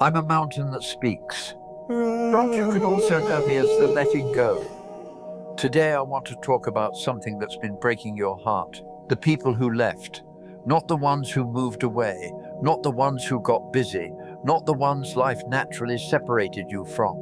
I'm a mountain that speaks. But you can also know me as the letting go. Today I want to talk about something that's been breaking your heart. The people who left. Not the ones who moved away, not the ones who got busy, not the ones life naturally separated you from.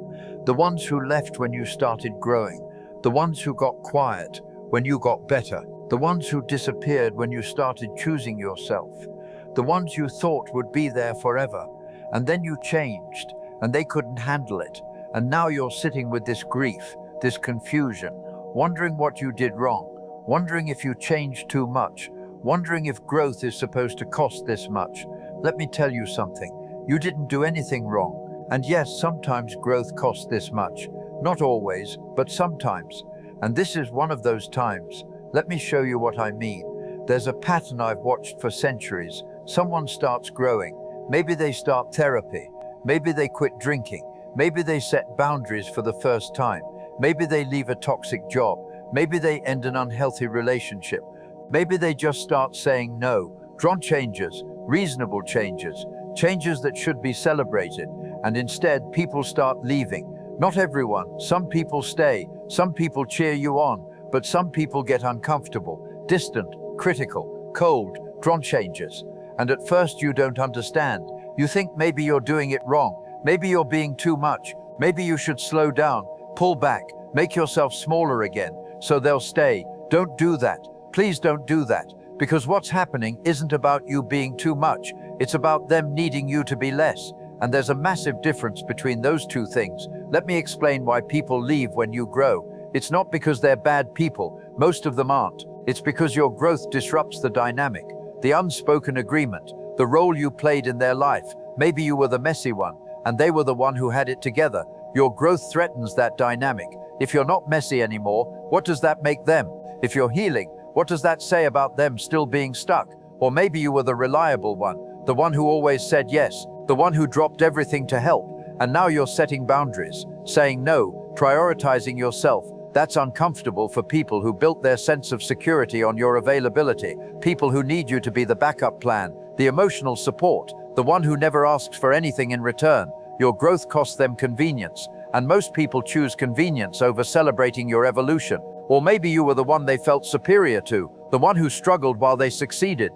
The ones who left when you started growing. The ones who got quiet when you got better. The ones who disappeared when you started choosing yourself. The ones you thought would be there forever. And then you changed, and they couldn't handle it. And now you're sitting with this grief, this confusion, wondering what you did wrong, wondering if you changed too much, wondering if growth is supposed to cost this much. Let me tell you something. You didn't do anything wrong. And yes, sometimes growth costs this much. Not always, but sometimes. And this is one of those times. Let me show you what I mean. There's a pattern I've watched for centuries. Someone starts growing. Maybe they start therapy. Maybe they quit drinking. Maybe they set boundaries for the first time. Maybe they leave a toxic job. Maybe they end an unhealthy relationship. Maybe they just start saying no. Drawn changes, reasonable changes, changes that should be celebrated. And instead, people start leaving. Not everyone. Some people stay. Some people cheer you on. But some people get uncomfortable, distant, critical, cold, drawn changes. And at first you don't understand. You think maybe you're doing it wrong. Maybe you're being too much. Maybe you should slow down, pull back, make yourself smaller again. So they'll stay. Don't do that. Please don't do that. Because what's happening isn't about you being too much. It's about them needing you to be less. And there's a massive difference between those two things. Let me explain why people leave when you grow. It's not because they're bad people. Most of them aren't. It's because your growth disrupts the dynamic, the unspoken agreement, the role you played in their life. Maybe you were the messy one, and they were the one who had it together. Your growth threatens that dynamic. If you're not messy anymore, what does that make them? If you're healing, what does that say about them still being stuck? Or maybe you were the reliable one, the one who always said yes, the one who dropped everything to help, and now you're setting boundaries, saying no, prioritizing yourself. That's uncomfortable for people who built their sense of security on your availability, people who need you to be the backup plan, the emotional support, the one who never asks for anything in return. Your growth costs them convenience, and most people choose convenience over celebrating your evolution. Or maybe you were the one they felt superior to, the one who struggled while they succeeded.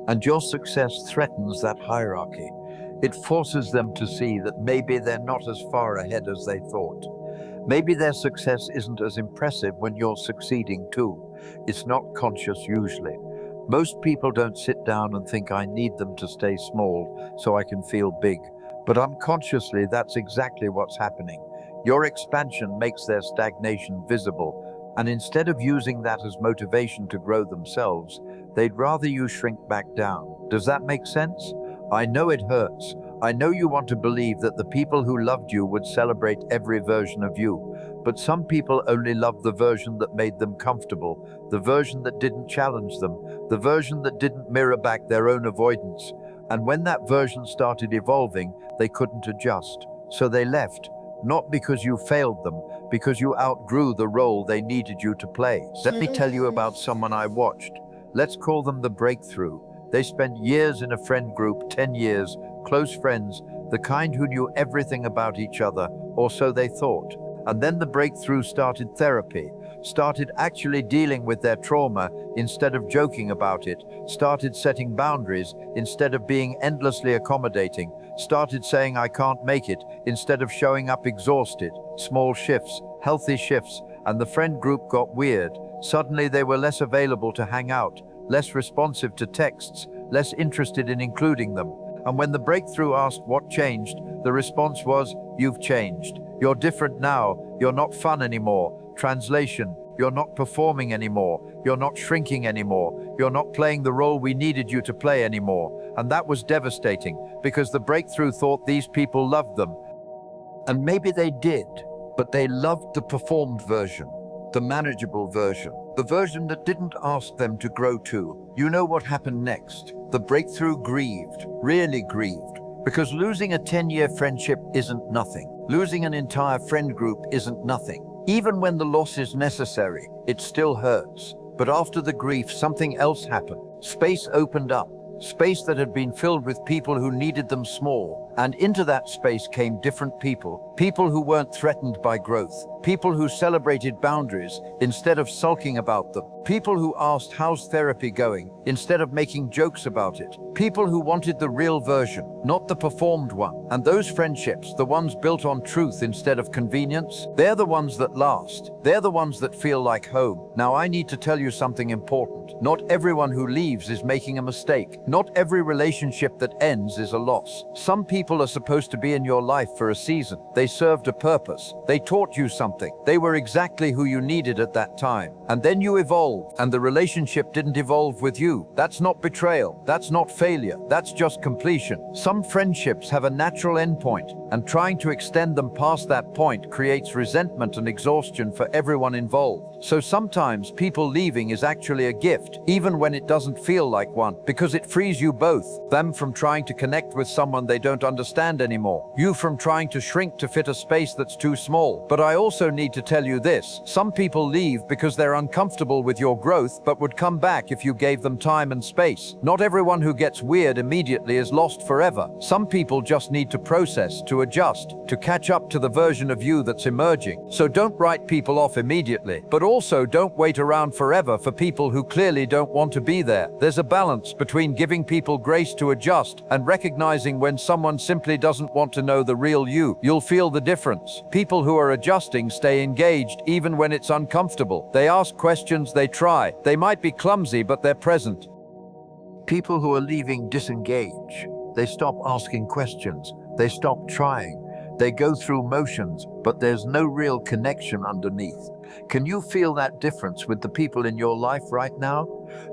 And your success threatens that hierarchy. It forces them to see that maybe they're not as far ahead as they thought. Maybe their success isn't as impressive when you're succeeding too. It's not conscious usually. Most people don't sit down and think I need them to stay small so I can feel big. But unconsciously, that's exactly what's happening. Your expansion makes their stagnation visible, and instead of using that as motivation to grow themselves, they'd rather you shrink back down. Does that make sense? I know it hurts. I know you want to believe that the people who loved you would celebrate every version of you, but some people only love the version that made them comfortable, the version that didn't challenge them, the version that didn't mirror back their own avoidance. And when that version started evolving, they couldn't adjust. So they left, not because you failed them, because you outgrew the role they needed you to play. Let me tell you about someone I watched. Let's call them the breakthrough. They spent years in a friend group, 10 years, close friends, the kind who knew everything about each other, or so they thought. And then the breakthrough started therapy, started actually dealing with their trauma instead of joking about it, started setting boundaries instead of being endlessly accommodating, started saying I can't make it instead of showing up exhausted. Small shifts, healthy shifts, and the friend group got weird. Suddenly they were less available to hang out, less responsive to texts, less interested in including them. And when the breakthrough asked what changed, the response was, you've changed. You're different now. You're not fun anymore. Translation, you're not performing anymore. You're not shrinking anymore. You're not playing the role we needed you to play anymore. And that was devastating, because the breakthrough thought these people loved them. And maybe they did, but they loved the performed version, the manageable version, the version that didn't ask them to grow too. You know what happened next? The breakthrough grieved, really grieved, because losing a 10-year friendship isn't nothing. Losing an entire friend group isn't nothing. Even when the loss is necessary, it still hurts. But after the grief, something else happened. Space opened up. space that had been filled with people who needed them small. And into that space came different people, people who weren't threatened by growth, people who celebrated boundaries instead of sulking about them, people who asked, "How's therapy going?" instead of making jokes about it, people who wanted the real version, not the performed one. And those friendships, the ones built on truth instead of convenience, they're the ones that last. They're the ones that feel like home. Now, I need to tell you something important. Not everyone who leaves is making a mistake. Not every relationship that ends is a loss. Some people are supposed to be in your life for a season. They served a purpose. They taught you something. They were exactly who you needed at that time. And then you evolved, and the relationship didn't evolve with you. That's not betrayal. That's not failure. That's just completion. Some friendships have a natural endpoint, and trying to extend them past that point creates resentment and exhaustion for everyone involved. So sometimes people leaving is actually a gift, even when it doesn't feel like one, because it frees you both. Them from trying to connect with someone they don't understand anymore. You from trying to shrink to fit a space that's too small. But I also need to tell you this. Some people leave because they're uncomfortable with your growth, but would come back if you gave them time and space. Not everyone who gets weird immediately is lost forever. Some people just need to process, to adjust, to catch up to the version of you that's emerging. So don't write people off immediately, but also don't wait around forever for people who clearly don't want to be there. There's a balance between giving people grace to adjust and recognizing when someone simply doesn't want to know the real you. You'll feel the difference. People who are adjusting stay engaged even when it's uncomfortable. They ask questions, they try. They might be clumsy, but they're present. People who are leaving disengage. They stop asking questions. They stop trying. They go through motions, but there's no real connection underneath. Can you feel that difference with the people in your life right now?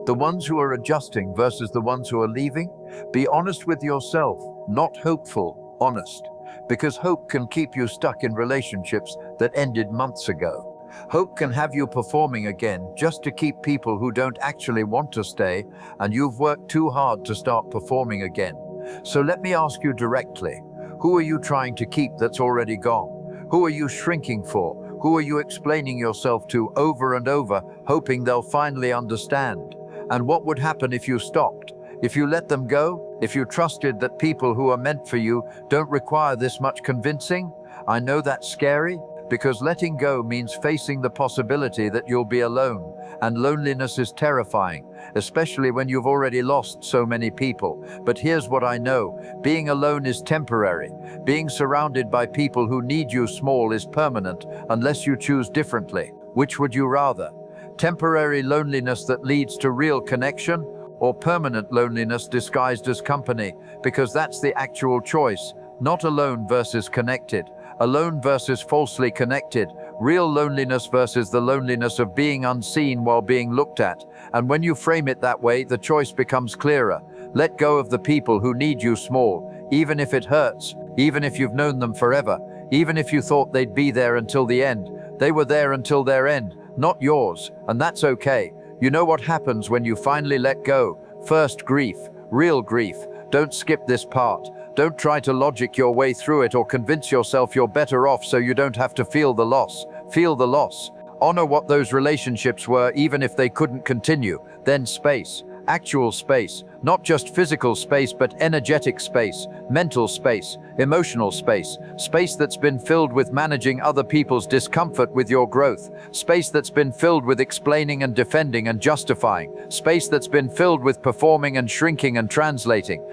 The ones who are adjusting versus the ones who are leaving? Be honest with yourself, not hopeful, honest. Because hope can keep you stuck in relationships that ended months ago. Hope can have you performing again just to keep people who don't actually want to stay, and you've worked too hard to start performing again. So let me ask you directly, who are you trying to keep that's already gone? Who are you shrinking for? Who are you explaining yourself to over and over, hoping they'll finally understand? And what would happen if you stopped? If you let them go? If you trusted that people who are meant for you don't require this much convincing? I know that's scary, because letting go means facing the possibility that you'll be alone, and loneliness is terrifying, especially when you've already lost so many people. But here's what I know, being alone is temporary. Being surrounded by people who need you small is permanent, unless you choose differently. Which would you rather? Temporary loneliness that leads to real connection, or permanent loneliness disguised as company? Because that's the actual choice, not alone versus connected. Alone versus falsely connected, real loneliness versus the loneliness of being unseen while being looked at. And when you frame it that way, the choice becomes clearer. Let go of the people who need you small, even if it hurts, even if you've known them forever, even if you thought they'd be there until the end. They were there until their end, not yours, and that's okay. You know what happens when you finally let go? First, grief, real grief. Don't skip this part. Don't try to logic your way through it or convince yourself you're better off so you don't have to feel the loss. Feel the loss. Honor what those relationships were, even if they couldn't continue. Then space. Actual space. Not just physical space, but energetic space, mental space, emotional space. Space that's been filled with managing other people's discomfort with your growth. Space that's been filled with explaining and defending and justifying. Space that's been filled with performing and shrinking and translating.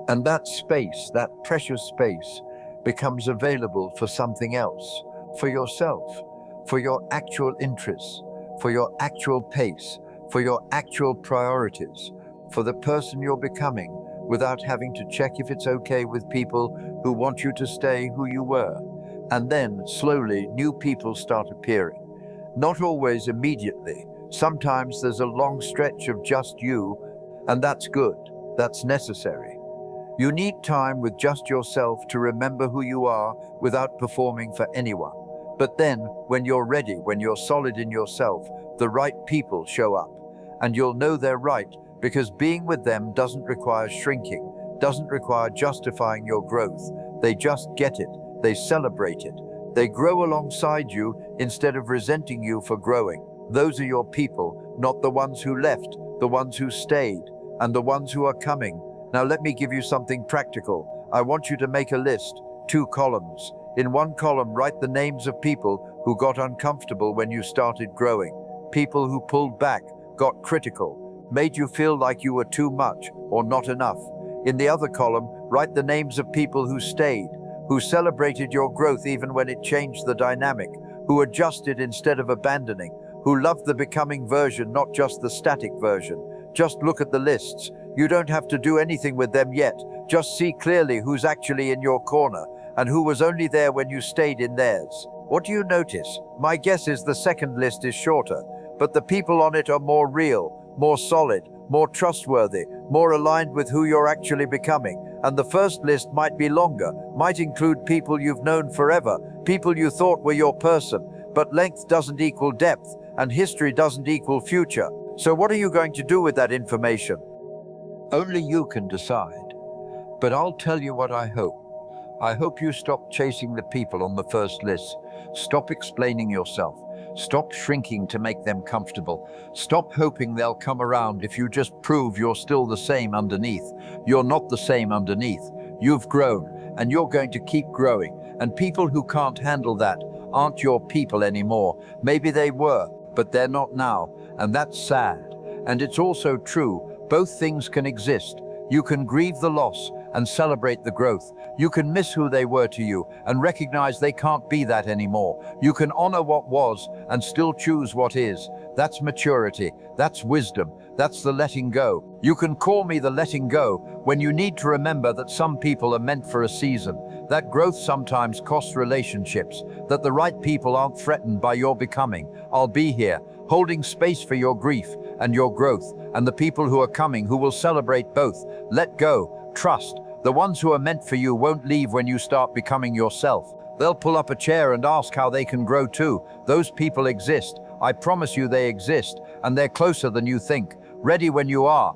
And that space, that precious space, becomes available for something else, for yourself, for your actual interests, for your actual pace, for your actual priorities, for the person you're becoming, without having to check if it's okay with people who want you to stay who you were. And then, slowly, new people start appearing. Not always immediately. Sometimes there's a long stretch of just you, and that's good. That's necessary. You need time with just yourself to remember who you are without performing for anyone. But then, when you're ready, when you're solid in yourself, the right people show up. And you'll know they're right, because being with them doesn't require shrinking, doesn't require justifying your growth. They just get it. They celebrate it. They grow alongside you instead of resenting you for growing. Those are your people, not the ones who left, the ones who stayed. and the ones who are coming. Now let me give you something practical. I want you to make a list, 2 columns. In one column, write the names of people who got uncomfortable when you started growing. People who pulled back, got critical, made you feel like you were too much or not enough. In the other column, write the names of people who stayed, who celebrated your growth even when it changed the dynamic, who adjusted instead of abandoning, who loved the becoming version, not just the static version. Just look at the lists. You don't have to do anything with them yet. Just see clearly who's actually in your corner and who was only there when you stayed in theirs. What do you notice? My guess is the second list is shorter, but the people on it are more real, more solid, more trustworthy, more aligned with who you're actually becoming. And the first list might be longer, might include people you've known forever, people you thought were your person, but length doesn't equal depth, and history doesn't equal future. So what are you going to do with that information? Only you can decide. But I'll tell you what I hope. I hope you stop chasing the people on the first list. Stop explaining yourself. Stop shrinking to make them comfortable. Stop hoping they'll come around if you just prove you're still the same underneath. You're not the same underneath. You've grown, and you're going to keep growing. And people who can't handle that aren't your people anymore. Maybe they were, but they're not now, and that's sad. And it's also true, both things can exist. You can grieve the loss and celebrate the growth. You can miss who they were to you and recognize they can't be that anymore. You can honor what was and still choose what is. That's maturity. That's wisdom. That's the letting go. You can call me the letting go when you need to remember that some people are meant for a season, that growth sometimes costs relationships, that the right people aren't threatened by your becoming. I'll be here, holding space for your grief and your growth, and the people who are coming who will celebrate both. Let go, trust. The ones who are meant for you won't leave when you start becoming yourself. They'll pull up a chair and ask how they can grow too. Those people exist. I promise you they exist, and they're closer than you think. Ready when you are.